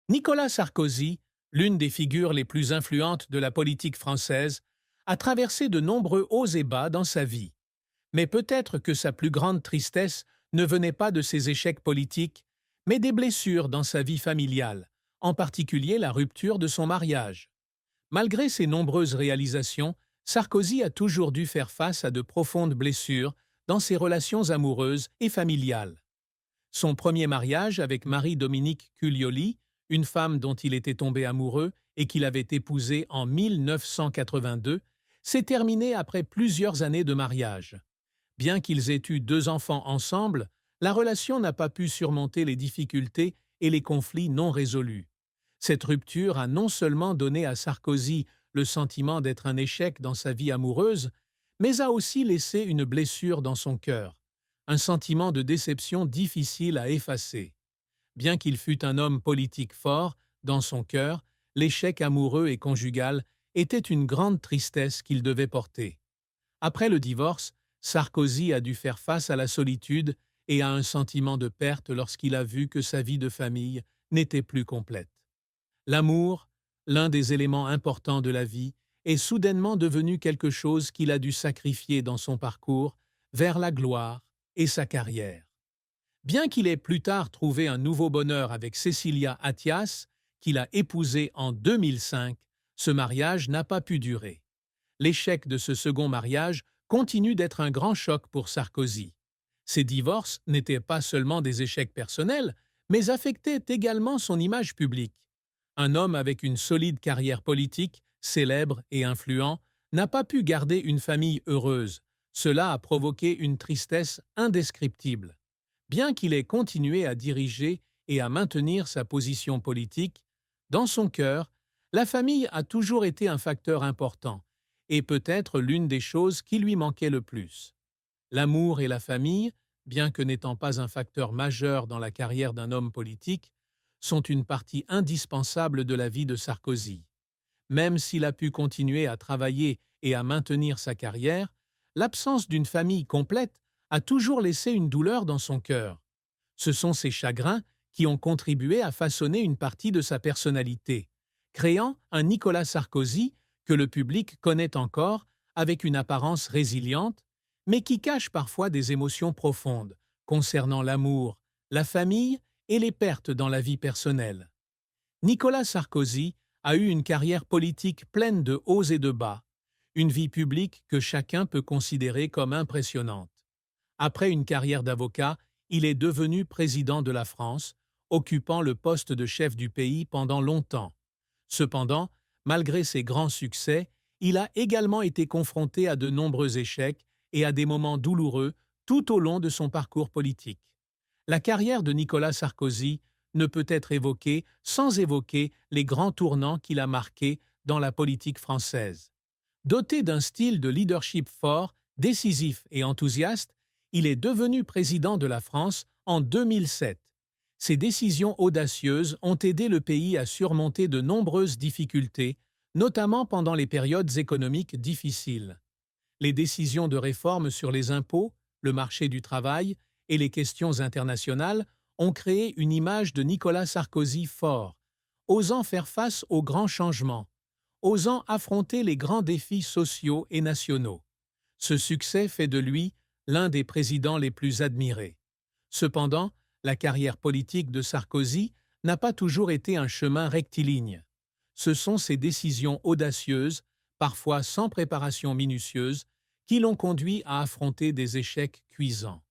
Nicolas Sarkozy, l'une des figures les plus influentes de la politique française, a traversé de nombreux hauts et bas dans sa vie. Mais peut-être que sa plus grande tristesse ne venait pas de ses échecs politiques, mais des blessures dans sa vie familiale, en particulier la rupture de son mariage. Malgré ses nombreuses réalisations, Sarkozy a toujours dû faire face à de profondes blessures dans ses relations amoureuses et familiales. Son premier mariage avec Marie-Dominique Cuglioli, une femme dont il était tombé amoureux et qu'il avait épousée en 1982, s'est terminé après plusieurs années de mariage. Bien qu'ils aient eu 2 enfants ensemble, la relation n'a pas pu surmonter les difficultés et les conflits non résolus. Cette rupture a non seulement donné à Sarkozy le sentiment d'être un échec dans sa vie amoureuse, mais a aussi laissé une blessure dans son cœur, un sentiment de déception difficile à effacer. Bien qu'il fût un homme politique fort, dans son cœur, l'échec amoureux et conjugal était une grande tristesse qu'il devait porter. Après le divorce, Sarkozy a dû faire face à la solitude et à un sentiment de perte lorsqu'il a vu que sa vie de famille n'était plus complète. L'amour, l'un des éléments importants de la vie, est soudainement devenu quelque chose qu'il a dû sacrifier dans son parcours vers la gloire et sa carrière. Bien qu'il ait plus tard trouvé un nouveau bonheur avec Cécilia Attias, qu'il a épousée en 2005, ce mariage n'a pas pu durer. L'échec de ce second mariage continue d'être un grand choc pour Sarkozy. Ces divorces n'étaient pas seulement des échecs personnels, mais affectaient également son image publique. Un homme avec une solide carrière politique, célèbre et influent, n'a pas pu garder une famille heureuse. Cela a provoqué une tristesse indescriptible. Bien qu'il ait continué à diriger et à maintenir sa position politique, dans son cœur, la famille a toujours été un facteur important, et peut-être l'une des choses qui lui manquait le plus. L'amour et la famille, bien que n'étant pas un facteur majeur dans la carrière d'un homme politique, sont une partie indispensable de la vie de Sarkozy. Même s'il a pu continuer à travailler et à maintenir sa carrière, l'absence d'une famille complète a toujours laissé une douleur dans son cœur. Ce sont ces chagrins qui ont contribué à façonner une partie de sa personnalité, créant un Nicolas Sarkozy que le public connaît encore avec une apparence résiliente, mais qui cache parfois des émotions profondes concernant l'amour, la famille et les pertes dans la vie personnelle. Nicolas Sarkozy a eu une carrière politique pleine de hauts et de bas, une vie publique que chacun peut considérer comme impressionnante. Après une carrière d'avocat, il est devenu président de la France, occupant le poste de chef du pays pendant longtemps. Cependant, malgré ses grands succès, il a également été confronté à de nombreux échecs et à des moments douloureux tout au long de son parcours politique. La carrière de Nicolas Sarkozy ne peut être évoquée sans évoquer les grands tournants qu'il a marqués dans la politique française. Doté d'un style de leadership fort, décisif et enthousiaste, il est devenu président de la France en 2007. Ses décisions audacieuses ont aidé le pays à surmonter de nombreuses difficultés, notamment pendant les périodes économiques difficiles. Les décisions de réforme sur les impôts, le marché du travail et les questions internationales ont créé une image de Nicolas Sarkozy fort, osant faire face aux grands changements, osant affronter les grands défis sociaux et nationaux. Ce succès fait de lui l'un des présidents les plus admirés. Cependant, la carrière politique de Sarkozy n'a pas toujours été un chemin rectiligne. Ce sont ses décisions audacieuses, parfois sans préparation minutieuse, qui l'ont conduit à affronter des échecs cuisants.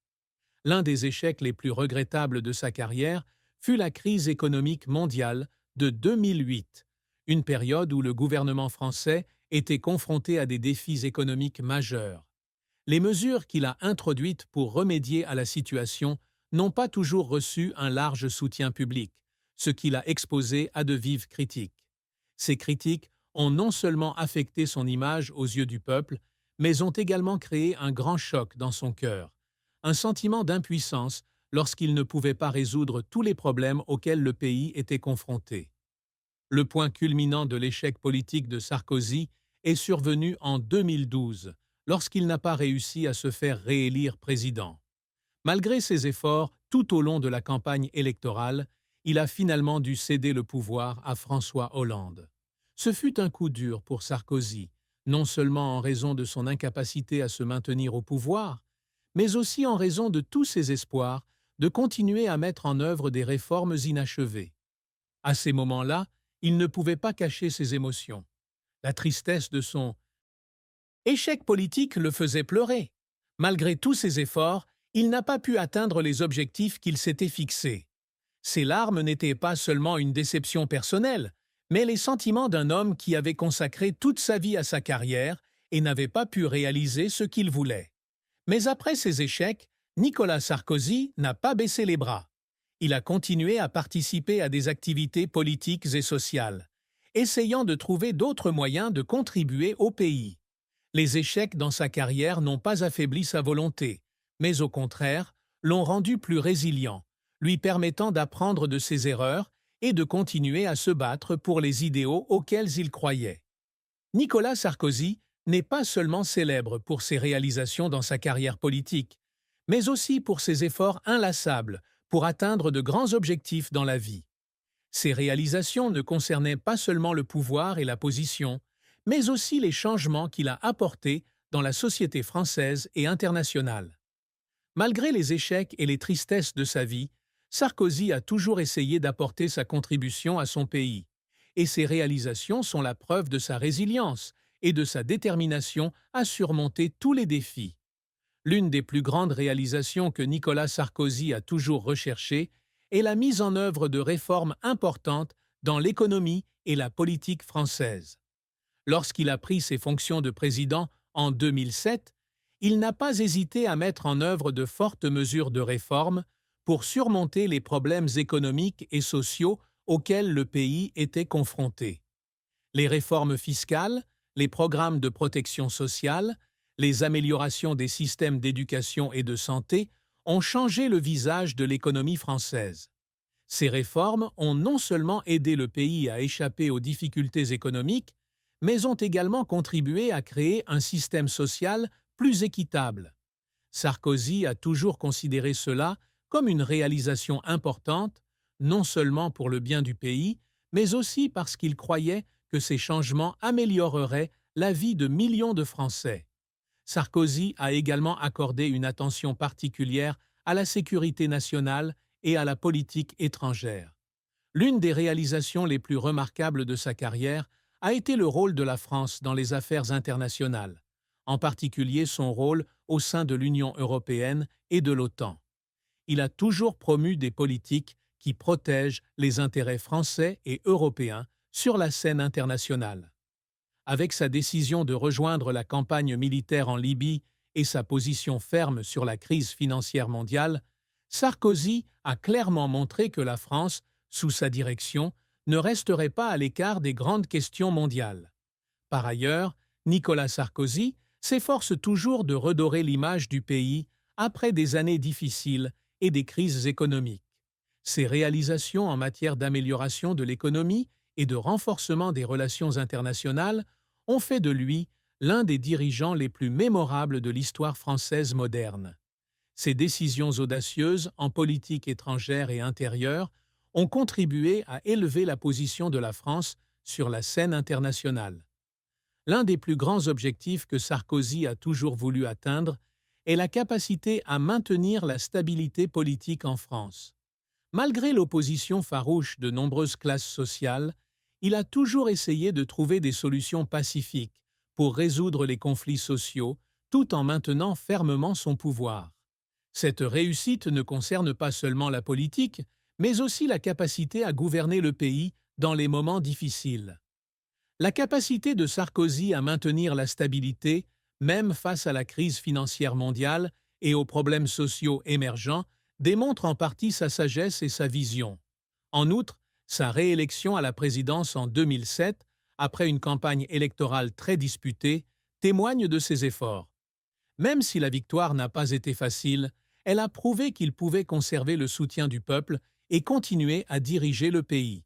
L'un des échecs les plus regrettables de sa carrière fut la crise économique mondiale de 2008, une période où le gouvernement français était confronté à des défis économiques majeurs. Les mesures qu'il a introduites pour remédier à la situation n'ont pas toujours reçu un large soutien public, ce qui l'a exposé à de vives critiques. Ces critiques ont non seulement affecté son image aux yeux du peuple, mais ont également créé un grand choc dans son cœur, un sentiment d'impuissance lorsqu'il ne pouvait pas résoudre tous les problèmes auxquels le pays était confronté. Le point culminant de l'échec politique de Sarkozy est survenu en 2012, lorsqu'il n'a pas réussi à se faire réélire président. Malgré ses efforts tout au long de la campagne électorale, il a finalement dû céder le pouvoir à François Hollande. Ce fut un coup dur pour Sarkozy, non seulement en raison de son incapacité à se maintenir au pouvoir, mais aussi en raison de tous ses espoirs de continuer à mettre en œuvre des réformes inachevées. À ces moments-là, il ne pouvait pas cacher ses émotions. La tristesse de son échec politique le faisait pleurer. Malgré tous ses efforts, il n'a pas pu atteindre les objectifs qu'il s'était fixés. Ses larmes n'étaient pas seulement une déception personnelle, mais les sentiments d'un homme qui avait consacré toute sa vie à sa carrière et n'avait pas pu réaliser ce qu'il voulait. Mais après ses échecs, Nicolas Sarkozy n'a pas baissé les bras. Il a continué à participer à des activités politiques et sociales, essayant de trouver d'autres moyens de contribuer au pays. Les échecs dans sa carrière n'ont pas affaibli sa volonté, mais au contraire, l'ont rendu plus résilient, lui permettant d'apprendre de ses erreurs et de continuer à se battre pour les idéaux auxquels il croyait. Nicolas Sarkozy n'est pas seulement célèbre pour ses réalisations dans sa carrière politique, mais aussi pour ses efforts inlassables pour atteindre de grands objectifs dans la vie. Ces réalisations ne concernaient pas seulement le pouvoir et la position, mais aussi les changements qu'il a apportés dans la société française et internationale. Malgré les échecs et les tristesses de sa vie, Sarkozy a toujours essayé d'apporter sa contribution à son pays, et ses réalisations sont la preuve de sa résilience et de sa détermination à surmonter tous les défis. L'une des plus grandes réalisations que Nicolas Sarkozy a toujours recherchée est la mise en œuvre de réformes importantes dans l'économie et la politique française. Lorsqu'il a pris ses fonctions de président en 2007, il n'a pas hésité à mettre en œuvre de fortes mesures de réforme pour surmonter les problèmes économiques et sociaux auxquels le pays était confronté. Les réformes fiscales, les programmes de protection sociale, les améliorations des systèmes d'éducation et de santé ont changé le visage de l'économie française. Ces réformes ont non seulement aidé le pays à échapper aux difficultés économiques, mais ont également contribué à créer un système social plus équitable. Sarkozy a toujours considéré cela comme une réalisation importante, non seulement pour le bien du pays, mais aussi parce qu'il croyait que ces changements amélioreraient la vie de millions de Français. Sarkozy a également accordé une attention particulière à la sécurité nationale et à la politique étrangère. L'une des réalisations les plus remarquables de sa carrière a été le rôle de la France dans les affaires internationales, en particulier son rôle au sein de l'Union européenne et de l'OTAN. Il a toujours promu des politiques qui protègent les intérêts français et européens sur la scène internationale. Avec sa décision de rejoindre la campagne militaire en Libye et sa position ferme sur la crise financière mondiale, Sarkozy a clairement montré que la France, sous sa direction, ne resterait pas à l'écart des grandes questions mondiales. Par ailleurs, Nicolas Sarkozy s'efforce toujours de redorer l'image du pays après des années difficiles et des crises économiques. Ses réalisations en matière d'amélioration de l'économie et de renforcement des relations internationales ont fait de lui l'un des dirigeants les plus mémorables de l'histoire française moderne. Ses décisions audacieuses en politique étrangère et intérieure ont contribué à élever la position de la France sur la scène internationale. L'un des plus grands objectifs que Sarkozy a toujours voulu atteindre est la capacité à maintenir la stabilité politique en France. Malgré l'opposition farouche de nombreuses classes sociales, il a toujours essayé de trouver des solutions pacifiques pour résoudre les conflits sociaux tout en maintenant fermement son pouvoir. Cette réussite ne concerne pas seulement la politique, mais aussi la capacité à gouverner le pays dans les moments difficiles. La capacité de Sarkozy à maintenir la stabilité, même face à la crise financière mondiale et aux problèmes sociaux émergents, démontre en partie sa sagesse et sa vision. En outre, sa réélection à la présidence en 2007, après une campagne électorale très disputée, témoigne de ses efforts. Même si la victoire n'a pas été facile, elle a prouvé qu'il pouvait conserver le soutien du peuple et continuer à diriger le pays.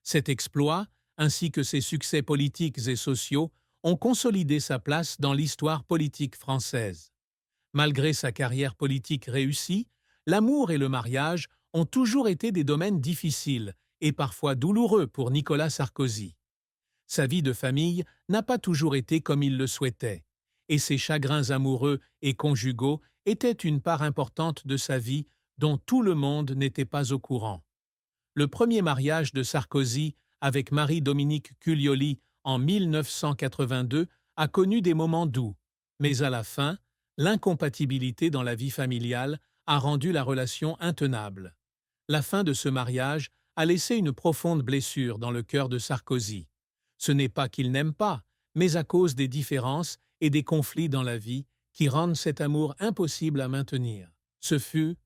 Cet exploit, ainsi que ses succès politiques et sociaux, ont consolidé sa place dans l'histoire politique française. Malgré sa carrière politique réussie, l'amour et le mariage ont toujours été des domaines difficiles et parfois douloureux pour Nicolas Sarkozy. Sa vie de famille n'a pas toujours été comme il le souhaitait, et ses chagrins amoureux et conjugaux étaient une part importante de sa vie dont tout le monde n'était pas au courant. Le premier mariage de Sarkozy avec Marie-Dominique Cuglioli en 1982 a connu des moments doux, mais à la fin, l'incompatibilité dans la vie familiale a rendu la relation intenable. La fin de ce mariage a laissé une profonde blessure dans le cœur de Sarkozy. Ce n'est pas qu'il n'aime pas, mais à cause des différences et des conflits dans la vie qui rendent cet amour impossible à maintenir. Ce fut